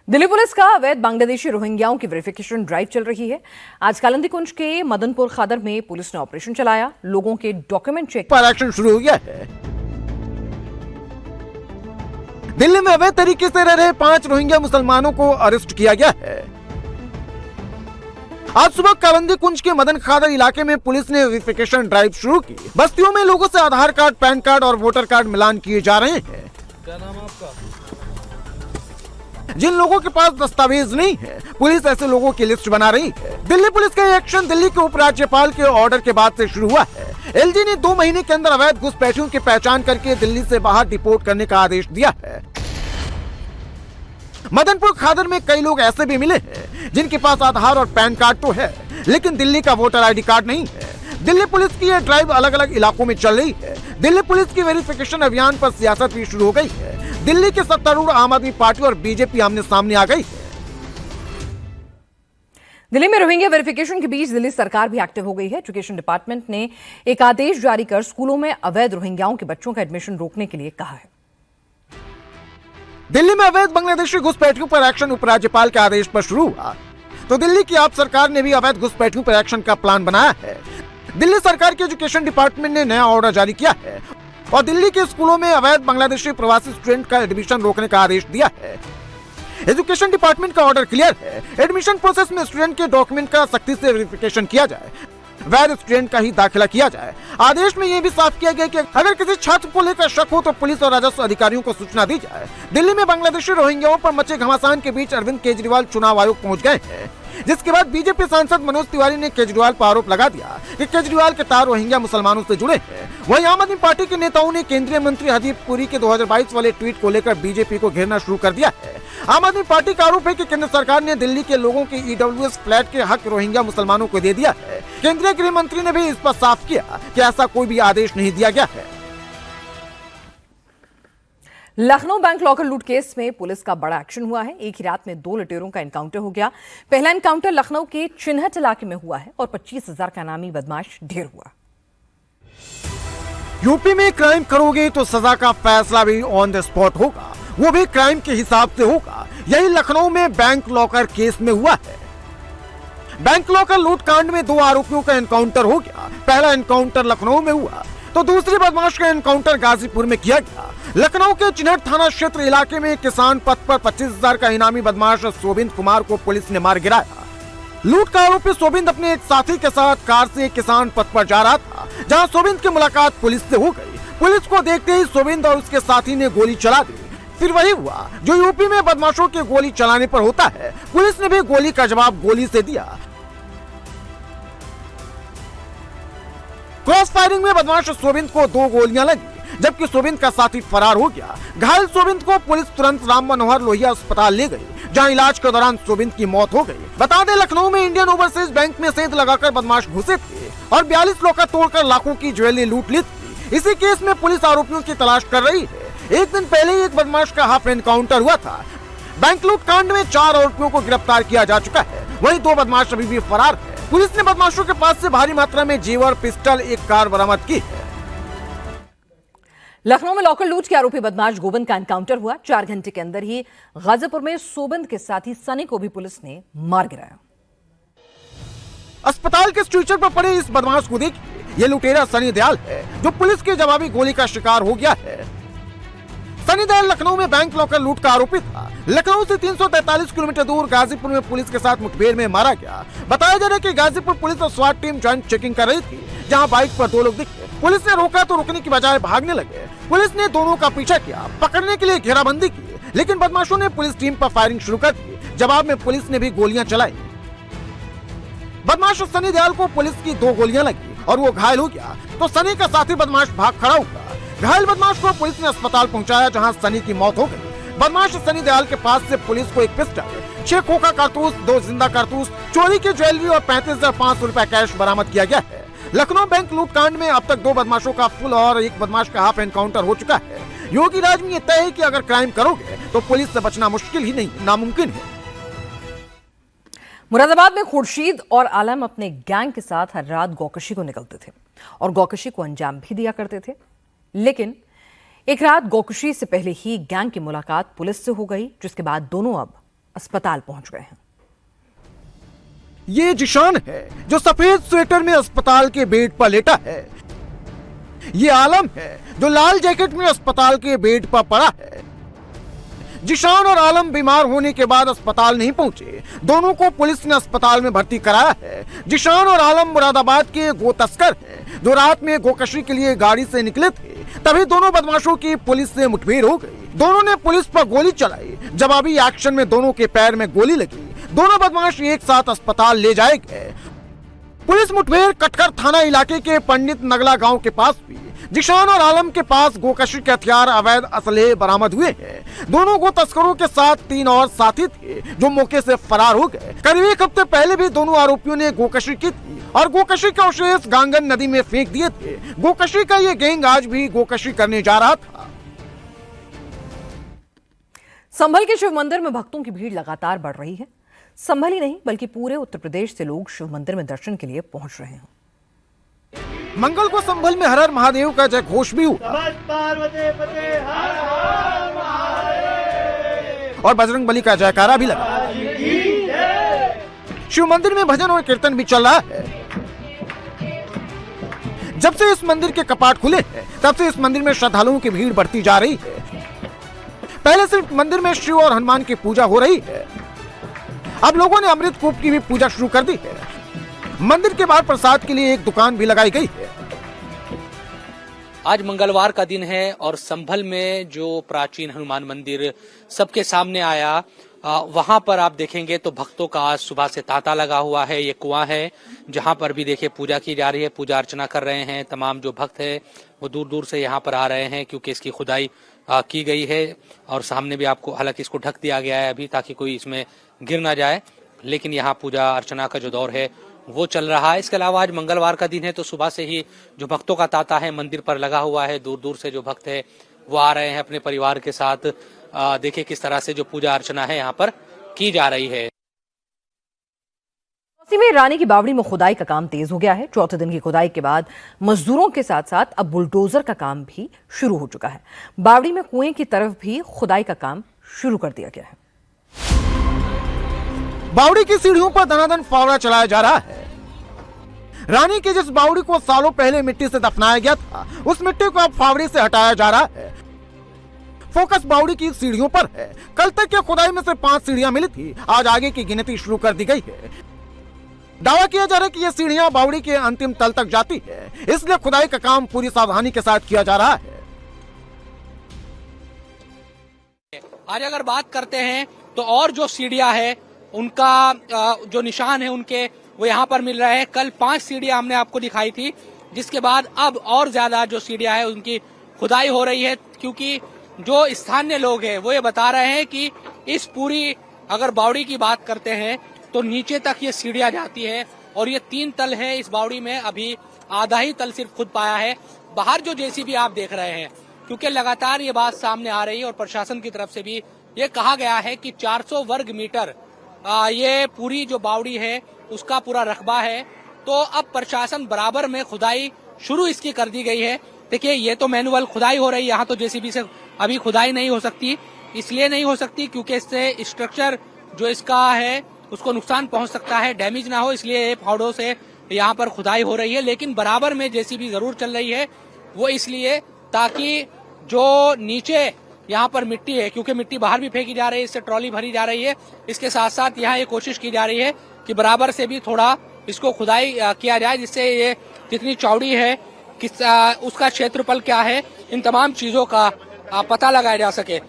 Delhi police का अवैध बांग्लादेशी रोहिंग्याओं की वेरिफिकेशन ड्राइव चल रही है। आज कालिंदी कुंज के मदनपुर खादर में पुलिस ने ऑपरेशन चलाया। लोगों के डॉक्यूमेंट चेक पर एक्शन शुरू हो गया है। दिल्ली में अवैध तरीके से रह रहे 5 रोहिंग्या मुसलमानों को अरेस्ट किया गया है। आज सुबह कालिंदी कुंज के मदन खादर इलाके में पुलिस ने वेरिफिकेशन ड्राइव शुरू की। बस्तियों में लोगों से आधार कार्ड, पैन कार्ड और वोटर कार्ड मिलान किए जा रहे हैं। क्या नाम है आपका? जिन लोगों के पास दस्तावेज नहीं है, पुलिस ऐसे लोगों की लिस्ट बना रही है। दिल्ली पुलिस का ये एक्शन दिल्ली के उपराज्यपाल के ऑर्डर के बाद से शुरू हुआ है। एलजी ने 2 महीने के अंदर अवैध घुसपैठियों की पहचान करके दिल्ली से बाहर डिपोर्ट करने का आदेश दिया है। मदनपुर खादर में कई लोग ऐसे भी मिले हैं जिनके पास आधार और पैन कार्ड तो है, लेकिन दिल्ली का वोटर आईडी कार्ड नहीं है। दिल्ली पुलिस की यह ड्राइव अलग अलग इलाकों में चल रही है। दिल्ली पुलिस की वेरिफिकेशन अभियान पर सियासत भी शुरू हो गई है। दिल्ली के सत्तारूढ़ आम आदमी पार्टी और बीजेपी आमने सामने आ गई है। दिल्ली में रोहिंग्या वेरिफिकेशन के बीच दिल्ली सरकार भी एक्टिव हो गई है। एजुकेशन डिपार्टमेंट ने एक आदेश जारी कर स्कूलों में अवैध रोहिंग्याओं के बच्चों का एडमिशन रोकने के लिए कहा है। दिल्ली में अवैध बांग्लादेशी घुसपैठियों पर एक्शन उपराज्यपाल के आदेश पर शुरू हुआ, तो दिल्ली की आप सरकार ने भी अवैध घुसपैठियों पर एक्शन का प्लान बनाया है। दिल्ली सरकार के एजुकेशन डिपार्टमेंट ने नया ऑर्डर जारी किया है और दिल्ली के स्कूलों में अवैध बांग्लादेशी प्रवासी स्टूडेंट का एडमिशन रोकने का आदेश दिया है। एजुकेशन डिपार्टमेंट का ऑर्डर क्लियर है। एडमिशन प्रोसेस में स्टूडेंट के डॉक्यूमेंट का सख्ती से वेरिफिकेशन किया जाए, वैध स्टूडेंट का ही दाखिला किया जाए। आदेश में यह भी साफ किया गया कि अगर किसी छात्र को लेकर शक हो तो पुलिस और राजस्व अधिकारियों को सूचना दी जाए। दिल्ली में बांग्लादेशी रोहिंग्याओं पर मचे घमासान के बीच अरविंद केजरीवाल चुनाव आयोग पहुंच गए हैं, जिसके बाद बीजेपी सांसद मनोज तिवारी ने केजरीवाल पर आरोप लगा दिया कि केजरीवाल के तार रोहिंग्या मुसलमानों से जुड़े हैं। वहीं आम आदमी पार्टी के नेताओं ने केंद्रीय मंत्री हरदीप पुरी के 2022 वाले ट्वीट को लेकर बीजेपी को घेरना शुरू कर दिया है। आम आदमी पार्टी का आरोप है कि केंद्र सरकार ने दिल्ली के लोगों के ईडब्ल्यूएस फ्लैट के हक रोहिंग्या मुसलमानों को दे दिया है। केंद्रीय गृह मंत्री ने भी इस पर साफ किया कि ऐसा कोई भी आदेश नहीं दिया गया है। लखनऊ बैंक लॉकर लूट केस में पुलिस का बड़ा एक्शन हुआ है। एक ही रात में 2 लुटेरों का एनकाउंटर हो गया। पहला एनकाउंटर लखनऊ के चिन्हट इलाके में हुआ है और 25,000 का इनामी बदमाश ढेर हुआ। यूपी में क्राइम करोगे तो सजा का फैसला भी ऑन द स्पॉट होगा, वो भी क्राइम के हिसाब से होगा। यही लखनऊ में बैंक लॉकर केस में हुआ है। बैंक लॉकर लूट कांड में 2 आरोपियों का एनकाउंटर हो गया। पहला एनकाउंटर लखनऊ में हुआ तो दूसरी बदमाश का एनकाउंटर गाजीपुर में किया गया। लखनऊ के चिन्हट थाना क्षेत्र इलाके में किसान पथ पर 25,000 का इनामी बदमाश सोबिंद कुमार को पुलिस ने मार गिराया। लूट का आरोपी सोबिंद अपने एक साथी के साथ कार से किसान पथ पर जा रहा था, जहां सोबिंद की मुलाकात पुलिस से हो गई। पुलिस को देखते ही सोबिंद और उसके साथी ने गोली चला दी। फिर वही हुआ जो यूपी में बदमाशों के गोली चलाने पर होता है। पुलिस ने भी गोली का जवाब गोली से दिया। क्रॉस फायरिंग में बदमाश सोबिंद को 2 गोलियां लगी, जबकि सोबिंद का साथी फरार हो गया। घायल सोबिंद को पुलिस तुरंत राम मनोहर लोहिया अस्पताल ले गई, जहां इलाज के दौरान सोबिंद की मौत हो गई। बता दें, लखनऊ में इंडियन ओवरसीज बैंक में सेंध लगाकर बदमाश घुसे थे और 42 लॉकर तोड़कर लाखों की ज्वेलरी लूट ली थी। इसी केस में पुलिस आरोपियों की तलाश कर रही है। एक दिन पहले ही एक बदमाश का हाफ एनकाउंटर हुआ था। बैंक लूट कांड में 4 आरोपियों को गिरफ्तार किया जा चुका है, वहीं 2 बदमाश अभी भी फरार है। पुलिस ने बदमाशों के पास से भारी मात्रा में जेवर, पिस्टल, एक कार बरामद की है। लखनऊ में लॉकर लूट के आरोपी बदमाश गोविंद का एनकाउंटर हुआ। 4 घंटे के अंदर ही गाजीपुर में सोबिंद के साथी सनी को भी पुलिस ने मार गिराया। अस्पताल के स्ट्रेचर पर पड़े इस बदमाश को देखिए, ये लुटेरा सनी दयाल है जो पुलिस के जवाबी गोली का शिकार हो गया है। सनी दयाल लखनऊ में बैंक लॉकर लूट का आरोपी था। लखनऊ से 343 किलोमीटर दूर गाजीपुर में पुलिस के साथ मुठभेड़ में मारा गया। बताया जा रहा है कि गाजीपुर पुलिस और स्वाट टीम ज्वाइंट चेकिंग कर रही थी, जहां बाइक पर 2 लोग दिखे। पुलिस ने रोका तो रुकने की बजाय भागने लगे। पुलिस ने दोनों का पीछा किया, पकड़ने के लिए घेराबंदी की, लेकिन बदमाशों ने पुलिस टीम पर फायरिंग शुरू कर दी। जवाब में पुलिस ने भी गोलियां चलाई। बदमाश सनी दयाल को पुलिस की 2 गोलियां लगी और वो घायल हो गया, तो सनी का साथी बदमाश भाग खड़ा हुआ। घायल बदमाश को पुलिस ने अस्पताल पहुंचाया, जहां सनी की मौत हो गई। बदमाश सनी दयाल के पास से पुलिस को एक पिस्टल, 6 खोखा कारतूस, 2 जिंदा कारतूस, चोरी की ज्वेलरी और 35,500 रुपए कैश बरामद किया गया है। लखनऊ बैंक लूट कांड में अब तक 2 बदमाशों का फुल और 1 बदमाश का हाफ एनकाउंटर हो चुका है। योगी राज में यह तय है कि अगर क्राइम करोगे तो पुलिस से बचना मुश्किल ही नहीं, नामुमकिन है। मुरादाबाद में खुर्शीद और आलम अपने गैंग के साथ हर रात गौकशी को निकलते थे और गौकशी को अंजाम भी दिया करते थे। लेकिन एक रात गौकशी से पहले ही गैंग की मुलाकात पुलिस से हो गई, जिसके बाद दोनों अब अस्पताल पहुंच गए हैं। ये जिशान है जो सफेद स्वेटर में अस्पताल के बेड पर लेटा है। ये आलम है जो लाल जैकेट में अस्पताल के बेड पर पड़ा है। जिशान और आलम बीमार होने के बाद अस्पताल नहीं पहुंचे। दोनों को पुलिस ने अस्पताल में भर्ती कराया है। जिशान और आलम मुरादाबाद के गो तस्कर हैं जो रात में गोकशी के लिए गाड़ी से निकले थे। तभी दोनों बदमाशों की पुलिस से मुठभेड़ हो गई। दोनों ने पुलिस पर गोली चलाई। जवाबी एक्शन में दोनों के पैर में गोली लगी। दोनों बदमाश एक साथ अस्पताल ले जाए गए। पुलिस मुठभेड़ कटकर थाना इलाके के पंडित नगला गांव के पास हुई। जिशान और आलम के पास गोकशी के हथियार, अवैध असलहे बरामद हुए हैं। दोनों गो तस्करों के साथ 3 और साथी थे जो मौके से फरार हो गए। करीब 1 हफ्ते पहले भी दोनों आरोपियों ने गोकशी की थी और गोकशी के अवशेष गांगन नदी में फेंक दिए थे। गोकशी का ये गैंग आज भी गोकशी करने जा रहा था। संभल के शिव मंदिर में भक्तों की भीड़ लगातार बढ़ रही है। संभल ही नहीं बल्कि पूरे उत्तर प्रदेश से लोग शिव मंदिर में दर्शन के लिए पहुंच रहे हैं। मंगल को संभल में हर हर महादेव का जय घोष भी हुआ और बजरंग बली का जयकारा भी लगा। शिव मंदिर में भजन और कीर्तन भी चल रहा है। जब से इस मंदिर के कपाट खुले हैं तब से इस मंदिर में श्रद्धालुओं की भीड़ बढ़ती जा रही है। पहले सिर्फ मंदिर में शिव और हनुमान की पूजा हो रही है। अब लोगों ने अमृत कूप की भी पूजा शुरू कर दी है। मंदिर के बाहर प्रसाद के लिए एक दुकान भी लगाई गई है। आज मंगलवार का दिन है और संभल में जो प्राचीन हनुमान मंदिर सबके सामने आया, वहां पर आप देखेंगे तो भक्तों का आज सुबह से तांता लगा हुआ है। ये कुआं है जहां पर भी देखिए पूजा की जा रही है, पूजा अर्चना कर रहे हैं। तमाम जो भक्त है वो दूर दूर से यहाँ पर आ रहे हैं क्योंकि इसकी खुदाई की गई है और सामने भी आपको, हालांकि इसको ढक दिया गया है अभी ताकि कोई इसमें गिर ना जाए, लेकिन यहाँ पूजा अर्चना का जो दौर है वो चल रहा है। इसके अलावा आज मंगलवार का दिन है तो सुबह से ही जो भक्तों का तांता है मंदिर पर लगा हुआ है। दूर दूर से जो भक्त है वो आ रहे हैं अपने परिवार के साथ। देखिए किस तरह से जो पूजा अर्चना है यहाँ पर की जा रही है। में रानी की बावड़ी में खुदाई का काम तेज हो गया है। चौथे दिन की खुदाई के बाद मजदूरों के साथ साथ अब बुलडोजर का काम भी शुरू हो चुका है। बावड़ी में कुएं की तरफ भी खुदाई का काम शुरू कर दिया गया है। बावड़ी की सीढ़ियों पर दनादन फावड़ा चलाया जा रहा है। रानी की जिस बावड़ी को सालों पहले मिट्टी से दफनाया गया था उस मिट्टी को अब फावड़े से हटाया जा रहा है। फोकस बावड़ी की सीढ़ियों पर है। कल तक के खुदाई में से 5 सीढ़ियां मिली थी। आज आगे की गिनती शुरू कर दी गई है। दावा किया जा रहा है कि ये सीढ़ियां बावड़ी के अंतिम तल तक जाती है, इसलिए खुदाई का काम पूरी सावधानी के साथ किया जा रहा है। आज अगर बात करते हैं तो और जो सीढ़ियां है उनका जो निशान है उनके वो यहाँ पर मिल रहे हैं। कल 5 सीढ़ियां हमने आपको दिखाई थी, जिसके बाद अब और ज्यादा जो सीढ़ियां है उनकी खुदाई हो रही है क्योंकि जो स्थानीय लोग हैं वो ये बता रहे हैं कि इस पूरी अगर बावड़ी की बात करते हैं तो नीचे तक ये सीढ़ियां जाती है और ये 3 तल है इस बावड़ी में, अभी आधा ही तल सिर्फ खुद पाया है। बाहर जो जेसीबी आप देख रहे हैं, क्योंकि लगातार ये बात सामने आ रही है और प्रशासन की तरफ से भी ये कहा गया है कि 400 वर्ग मीटर ये पूरी जो बावड़ी है उसका पूरा रकबा है, तो अब प्रशासन बराबर में खुदाई शुरू इसकी कर दी गई है। देखिए ये तो मैनुअल खुदाई हो रही है, यहाँ तो जेसीबी से अभी खुदाई नहीं हो सकती। इसलिए नहीं हो सकती क्योंकि इससे स्ट्रक्चर जो इसका है उसको नुकसान पहुंच सकता है, डैमेज ना हो, इसलिए ये फावड़ों से यहाँ पर खुदाई हो रही है। लेकिन बराबर में जेसीबी जरूर चल रही है, वो इसलिए ताकि जो नीचे यहाँ पर मिट्टी है, क्योंकि मिट्टी बाहर भी फेंकी जा रही है, इससे ट्रॉली भरी जा रही है, इसके साथ साथ यहाँ ये कोशिश की जा रही है कि बराबर से भी थोड़ा इसको खुदाई किया जाए, जिससे ये कितनी चौड़ी है, उसका क्षेत्रफल क्या है, इन तमाम चीजों का पता लगाया जा सके।